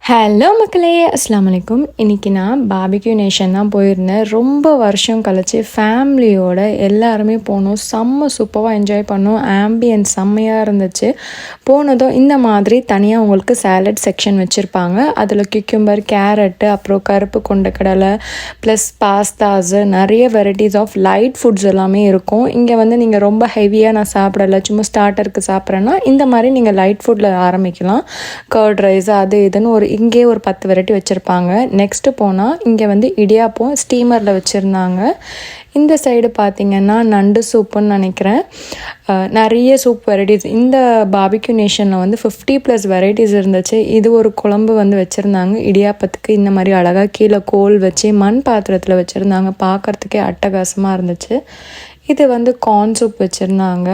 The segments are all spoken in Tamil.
ஹலோ மக்களே, அஸ்ஸலாமு அலைக்கும். இன்றைக்கி நான் பாபிக்யூ நேஷன் தான் போயிருந்தேன். ரொம்ப வருஷம் கழிச்சு ஃபேமிலியோடு எல்லாருமே போனோம். செம்ம சூப்பராக என்ஜாய் பண்ணோம். ஆம்பியன்ஸ் செம்மையாக இருந்துச்சு. போனதும் இந்த மாதிரி தனியாக உங்களுக்கு சேலட் செக்ஷன் வச்சுருப்பாங்க. அதில் கியூக்கம்பர், கேரட்டு, அப்புறம் கருப்பு கொண்டக்கடலை ப்ளஸ் பாஸ்தாஸு, நிறைய வெரைட்டிஸ் ஆஃப் லைட் ஃபுட்ஸ் எல்லாமே இருக்கும். இங்கே வந்து நீங்கள் ரொம்ப ஹெவியாக நான் சாப்பிடலை, சும்மா ஸ்டார்டருக்கு சாப்பிட்றேன்னா இந்த மாதிரி நீங்கள் லைட் ஃபுட்டில் ஆரம்பிக்கலாம். கர்ட் ரைஸ் அது இதுன்னு இங்கே ஒரு 10 வெரைட்டி வச்சுருப்பாங்க. நெக்ஸ்ட்டு போனால் இங்கே வந்து இடியாப்பம் ஸ்டீமரில் வச்சுருந்தாங்க. இந்த சைடு பார்த்திங்கன்னா நண்டு சூப்புன்னு நினைக்கிறேன். நிறைய சூப் வெரைட்டிஸ் இந்த பாபிக்யூ நேஷனில் வந்து 50+ வெரைட்டிஸ் இருந்துச்சு. இது ஒரு குழம்பு வந்து வச்சுருந்தாங்க இடியாப்பத்துக்கு. இந்த மாதிரி அழகாக கீழே கோல் வச்சு மண் பாத்திரத்தில் வச்சுருந்தாங்க. பார்க்குறதுக்கே அட்டகாசமாக இருந்துச்சு. இது வந்து கார்ன் சூப் வச்சுருந்தாங்க.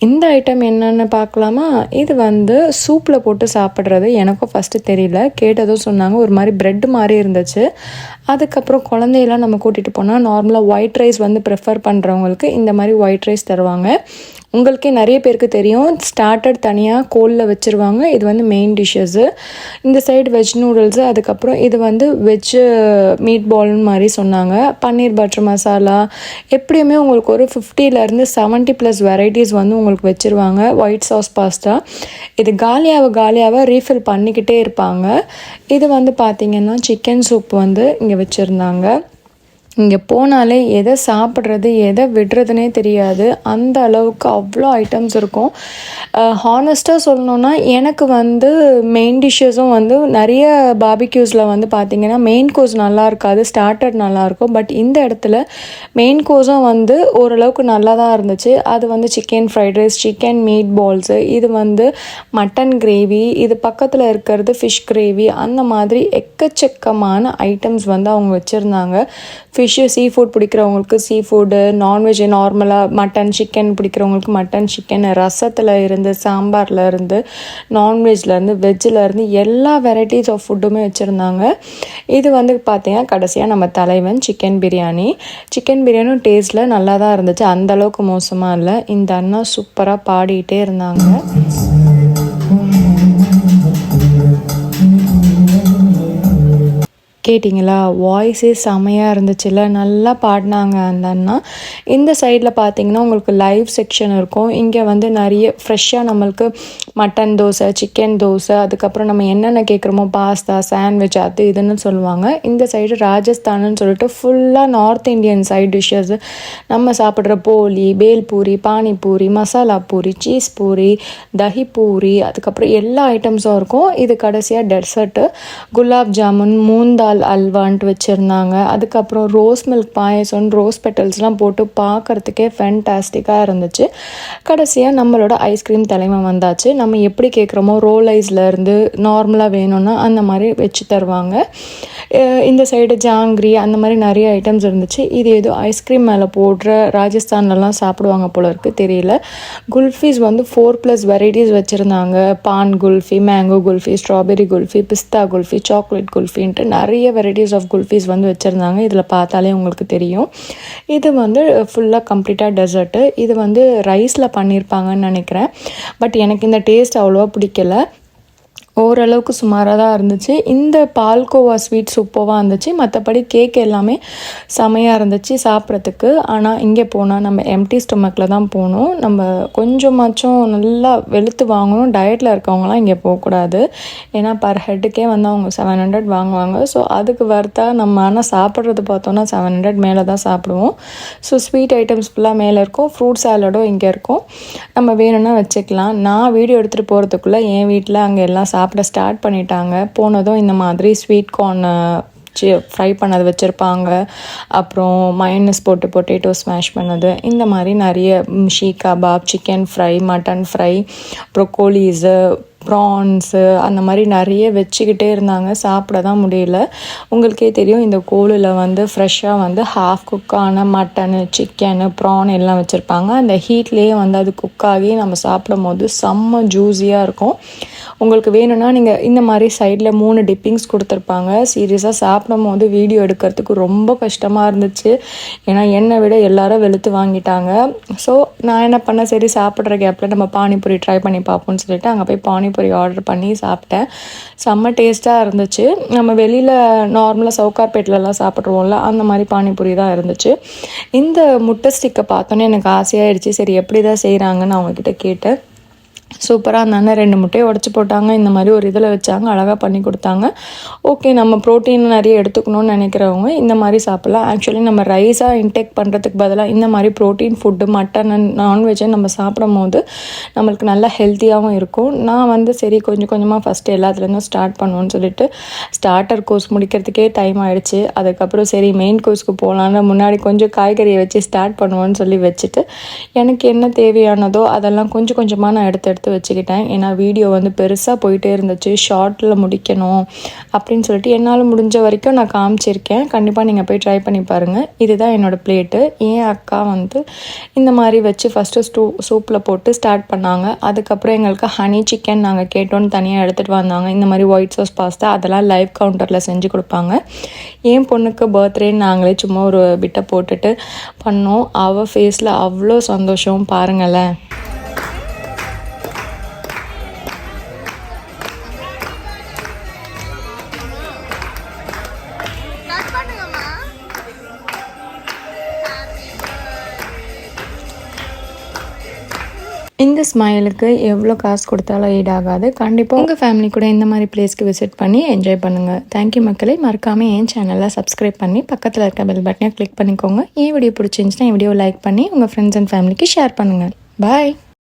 இந்த ஐட்டம் என்னென்னு பார்க்கலாமா? இது வந்து சூப்பில் போட்டு சாப்பிட்றது. எனக்கும் ஃபஸ்ட்டு தெரியல, கேட்டதும் சொன்னாங்க ஒரு மாதிரி ப்ரெட் மாதிரி இருந்துச்சு. அதுக்கப்புறம் குழந்தையெல்லாம் நம்ம கூட்டிகிட்டு போனால் நார்மலாக ஒயிட் ரைஸ் வந்து ப்ரிஃபர் பண்ணுறவங்களுக்கு இந்த மாதிரி ஒயிட் ரைஸ் தருவாங்க. உங்களுக்கே நிறைய பேருக்கு தெரியும், ஸ்டார்டர் தனியாக கோலில் வச்சுருவாங்க. இது வந்து மெயின் டிஷ்ஷஸ்ஸு. இந்த சைடு வெஜ் நூடுல்ஸு, அதுக்கப்புறம் இது வந்து வெஜ்ஜு மீட் பால்னு மாதிரி சொன்னாங்க. பன்னீர் பட்டர் மசாலா, எப்படியுமே உங்களுக்கு ஒரு 50லேருந்து 70+ வெரைட்டிஸ் வந்து உங்களுக்கு வச்சுருவாங்க. ஒயிட் சாஸ் பாஸ்தா, இது காலியாக ரீஃபில் பண்ணிக்கிட்டே இருப்பாங்க. இது வந்து பார்த்திங்கன்னா சிக்கன் சூப் வந்து இங்கே வச்சுருந்தாங்க. இங்கே போனாலே எதை சாப்பிட்றது எதை விடுறதுனே தெரியாது, அந்த அளவுக்கு அவ்வளோ ஐட்டம்ஸ் இருக்கும். ஹானஸ்ட்டாக சொல்லணுன்னா எனக்கு வந்து மெயின் டிஷ்ஷஸும் வந்து நிறைய பாபிக்யூஸில் வந்து பார்த்திங்கன்னா மெயின் கோர்ஸ் நல்லா இருக்காது, ஸ்டார்டர் நல்லாயிருக்கும். பட் இந்த இடத்துல மெயின் கோர்ஸும் வந்து ஓரளவுக்கு நல்லா தான் இருந்துச்சு. அது வந்து chicken fried rice, chicken meet balls, இது வந்து மட்டன் கிரேவி, இது பக்கத்தில் இருக்கிறது ஃபிஷ் கிரேவி, அந்த மாதிரி எக்கச்சக்கமான ஐட்டம்ஸ் வந்து அவங்க வச்சுருந்தாங்க. ஃபிஷ்ஷு, சீ ஃபுட் பிடிக்கிறவங்களுக்கு சீ ஃபுட்டு, நான்வெஜ் நார்மலாக மட்டன் சிக்கன் பிடிக்கிறவங்களுக்கு மட்டன் சிக்கன், ரசத்தில் இருந்து சாம்பாரில் இருந்து நான்வெஜ்லேருந்து வெஜ்ஜிலேருந்து எல்லா வெரைட்டிஸ் ஆஃப் ஃபுட்டுமே வச்சுருந்தாங்க. இது வந்து பார்த்திங்கன்னா கடைசியாக நம்ம தலைவன் சிக்கன் பிரியாணியும் டேஸ்ட்டில் நல்லா தான் இருந்துச்சு, அந்தளவுக்கு மோசமாக இல்லை. இந்த அண்ணா சூப்பராக பாடிக்கிட்டே இருந்தாங்க. கேட்டிங்களா, வாய்ஸே செமையாக இருந்துச்சுல்ல, நல்லா பாடினாங்க அந்த அண்ணா. இந்த சைடில் பார்த்திங்கன்னா உங்களுக்கு லைவ் செக்ஷன் இருக்கும். இங்கே வந்து நிறைய ஃப்ரெஷ்ஷாக நம்மளுக்கு மட்டன் தோசை, சிக்கன் தோசை, அதுக்கப்புறம் நம்ம என்னென்ன கேட்குறோமோ பாஸ்தா, சாண்ட்விச், அது இதுன்னு சொல்லுவாங்க. இந்த சைடு ராஜஸ்தான்னு சொல்லிட்டு ஃபுல்லாக நார்த் இந்தியன் சைட் டிஷ்ஷஸ், நம்ம சாப்பிட்ற போலி, பேல்பூரி, பானிபூரி, மசாலா பூரி, சீஸ் பூரி, தஹி பூரி, அதுக்கப்புறம் எல்லா ஐட்டம்ஸும் இருக்கும். இது கடைசியாக டெசர்ட்டு குலாப் ஜாமுன், மூந்தால் அல்வான்ட்டு வச்சுருந்தாங்க. அதுக்கப்புறம் ரோஸ் மில்க் பாயசம், ரோஸ் பெட்டல்ஸ்லாம் போட்டு பார்க்குறதுக்கே ஃபேன்டாஸ்டிக்காக இருந்துச்சு. கடைசியாக நம்மளோட ஐஸ்கிரீம் தலைவன் வந்தாச்சு. நம்ம எப்படி கேட்குறோமோ ரோல் ஐஸ்லேருந்து நார்மலாக வேணும்னா அந்த மாதிரி வச்சு தருவாங்க. இந்த சைடு ஜாங்கிரி, அந்த மாதிரி நிறைய ஐட்டம்ஸ் இருந்துச்சு. இது ஏதோ ஐஸ்கிரீம் மேலே போடுற ராஜஸ்தான்லலாம் சாப்பிடுவாங்க போல இருக்குது, தெரியல. குல்ஃபீஸ் வந்து 4+ வெரைட்டிஸ் வச்சுருந்தாங்க. பான் குல்ஃபி, மேங்கோ குல்ஃபி, ஸ்ட்ராபெரி குல்ஃபி, பிஸ்தா குல்ஃபி, சாக்லேட் குல்ஃபின்ட்டு நிறைய வெரைட்டிஸ் ஆஃப் குல்ஃபீஸ் வந்து வச்சுருந்தாங்க. இதில் பார்த்தாலே உங்களுக்கு தெரியும். இது வந்து ஃபுல்லாக கம்ப்ளீட்டாக டெசர்ட்டு. இது வந்து ரைஸில் பண்ணியிருப்பாங்கன்னு நினைக்கிறேன். பட் எனக்கு இந்த டேஸ்ட் அவ்வளோவா பிடிக்கல, ஓரளவுக்கு சுமாராக தான் இருந்துச்சு. இந்த பால்கோவா ஸ்வீட் சூப்பராக இருந்துச்சு. மற்றபடி கேக் எல்லாமே செமையாக இருந்துச்சு சாப்பிட்றதுக்கு. ஆனால் இங்கே போனால் நம்ம எம்டி ஸ்டொமக்கில் தான் போகணும். நம்ம கொஞ்சமாச்சும் நல்லா வெளுத்து வாங்கணும். டயட்டில் இருக்கவங்களாம் இங்கே போகக்கூடாது. ஏன்னா பர் ஹெட்டுக்கே வந்து அவங்க 700 வாங்குவாங்க. ஸோ அதுக்கு வர்த்தா நம்ம ஆனால் சாப்பிட்றது பார்த்தோன்னா 700 மேலே தான் சாப்பிடுவோம். ஸோ ஸ்வீட் ஐட்டம்ஸ் ஃபுல்லாக மேலே இருக்கும். ஃப்ரூட் சாலடும் இங்கே இருக்கும், நம்ம வேணும்னா வச்சுக்கலாம். நான் வீடியோ எடுத்துகிட்டு போகிறதுக்குள்ளே என் வீட்டில் அங்கே எல்லாம் சாப்பிட ஸ்டார்ட் பண்ணிட்டாங்க. போனதும் இந்த மாதிரி ஸ்வீட் கார்ன் ஃப்ரை பண்ணது வச்சுருப்பாங்க. அப்புறம் மயோனஸ் போட்டு பொட்டேட்டோ ஸ்மாஷ் பண்ணது, இந்த மாதிரி நிறைய seekh kebab, chicken fry, mutton fry, broccolis, prawns, அந்த மாதிரி நிறைய வச்சுக்கிட்டே இருந்தாங்க. சாப்பிட தான் முடியல. உங்களுக்கே தெரியும், இந்த கோழில் வந்து ஃப்ரெஷ்ஷாக வந்து ஹாஃப் குக்கான மட்டனு, சிக்கனு, ப்ரான் எல்லாம் வச்சுருப்பாங்க. அந்த ஹீட்லேயே வந்து அது குக்காகி நம்ம சாப்பிடும் போது செம்ம ஜூஸியாக இருக்கும். உங்களுக்கு வேணும்னா நீங்கள் இந்த மாதிரி சைடில் 3 டிப்பிங்ஸ் கொடுத்துருப்பாங்க. சீரியஸாக சாப்பிடும் போது வீடியோ எடுக்கிறதுக்கு ரொம்ப கஷ்டமாக இருந்துச்சு. ஏன்னா என்னை விட எல்லாரும் வெளுத்து வாங்கிட்டாங்க. ஸோ நான் என்ன பண்ணேன், சரி சாப்பிட்ற கேப்பில் நம்ம பானிபூரி ட்ரை பண்ணி பார்ப்போம்னு சொல்லிட்டு அங்கே போய் பானிபூரி பானிபூரி ஆர்டர் பண்ணி சாப்பிட்டேன். செம்ம டேஸ்ட்டாக இருந்துச்சு. நம்ம வெளியில் நார்மலாக சவுகார்பேட்லலாம் சாப்பிட்ருவோம்ல, அந்த மாதிரி பானிபூரி தான் இருந்துச்சு. இந்த முட்டை ஸ்டிக்கை பார்த்தோன்னே எனக்கு ஆசையாகிடுச்சு. சரி எப்படி தான் செய்கிறாங்கன்னு அவங்கக்கிட்ட கேட்டேன். சூப்பராக அந்த அண்ணன் 2 முட்டையை உடச்சி போட்டாங்க. இந்த மாதிரி ஒரு இதில் வச்சாங்க, அழகாக பண்ணி கொடுத்தாங்க. ஓகே, நம்ம ப்ரோட்டீன் நிறைய எடுத்துக்கணும்னு நினைக்கிறவங்க இந்த மாதிரி சாப்பிட்லாம். ஆக்சுவலி நம்ம ரைஸாக இன்டேக் பண்ணுறதுக்கு பதிலாக இந்த மாதிரி ப்ரோட்டீன் ஃபுட்டு, மட்டன் அண்ட் நான்வெஜ்ஜை நம்ம சாப்பிடும் போது நம்மளுக்கு நல்லா ஹெல்த்தியாகவும் இருக்கும். நான் சரி கொஞ்சம் கொஞ்சமாக ஃபஸ்ட்டு எல்லாத்துலேருந்தும் ஸ்டார்ட் பண்ணுவோன்னு சொல்லிட்டு ஸ்டார்டர் கோர்ஸ் முடிக்கிறதுக்கே டைம் ஆகிடுச்சு. அதுக்கப்புறம் சரி மெயின் கோர்ஸ்க்கு போகலான்னு முன்னாடி கொஞ்சம் காய்கறியை வச்சு ஸ்டார்ட் பண்ணுவோன்னு சொல்லி வச்சுட்டு எனக்கு என்ன தேவையானதோ அதெல்லாம் கொஞ்சம் கொஞ்சமாக நான் எடுத்து வச்சுக்கிட்டேன். ஏன்னா வீடியோ பெருசாக போயிட்டே இருந்துச்சு, ஷார்ட்டில் முடிக்கணும் அப்படின்னு சொல்லிட்டு என்னால் முடிஞ்ச வரைக்கும் நான் காமிச்சிருக்கேன். கண்டிப்பாக நீங்கள் போய் ட்ரை பண்ணி பாருங்கள். இதுதான் என்னோடய பிளேட்டு. என் அக்கா இந்த மாதிரி வச்சு ஃபஸ்ட்டு சூப்பில் போட்டு ஸ்டார்ட் பண்ணாங்க. அதுக்கப்புறம் எங்களுக்கு ஹனி சிக்கன் நாங்கள் கேட்டோன்னு தனியாக எடுத்துகிட்டு வந்தாங்க. இந்த மாதிரி ஒயிட் சாஸ் பாஸ்தா அதெல்லாம் லைவ் கவுண்டரில் செஞ்சு கொடுப்பாங்க. என் பொண்ணுக்கு பர்த்டேன்னு நாங்களே சும்மா ஒரு பிட்டை போட்டுட்டு பண்ணோம். அவள் ஃபேஸில் அவ்வளோ சந்தோஷம் பாருங்களேன். இந்த ஸ்மைலுக்கு எவ்வளோ காசு கொடுத்தாலும் ஈடாகாது. கண்டிப்பாக உங்கள் ஃபேமிலி கூட இந்த மாதிரி பிளேஸ்க்கு விசிட் பண்ணி என்ஜாய் பண்ணுங்கள். தேங்க்யூ மக்களே. மறக்காமல் என் சேனலை சப்ஸ்கிரைப் பண்ணி பக்கத்தில் இருக்க பெல் பட்டனை கிளிக் பண்ணிக்கோங்க. வீடியோ பிடிச்சிருந்துச்சுன்னா வீடியோ லைக் பண்ணி உங்கள் ஃப்ரெண்ட்ஸ் அண்ட் ஃபேமிலிக்கு ஷேர் பண்ணுங்கள். பாய்.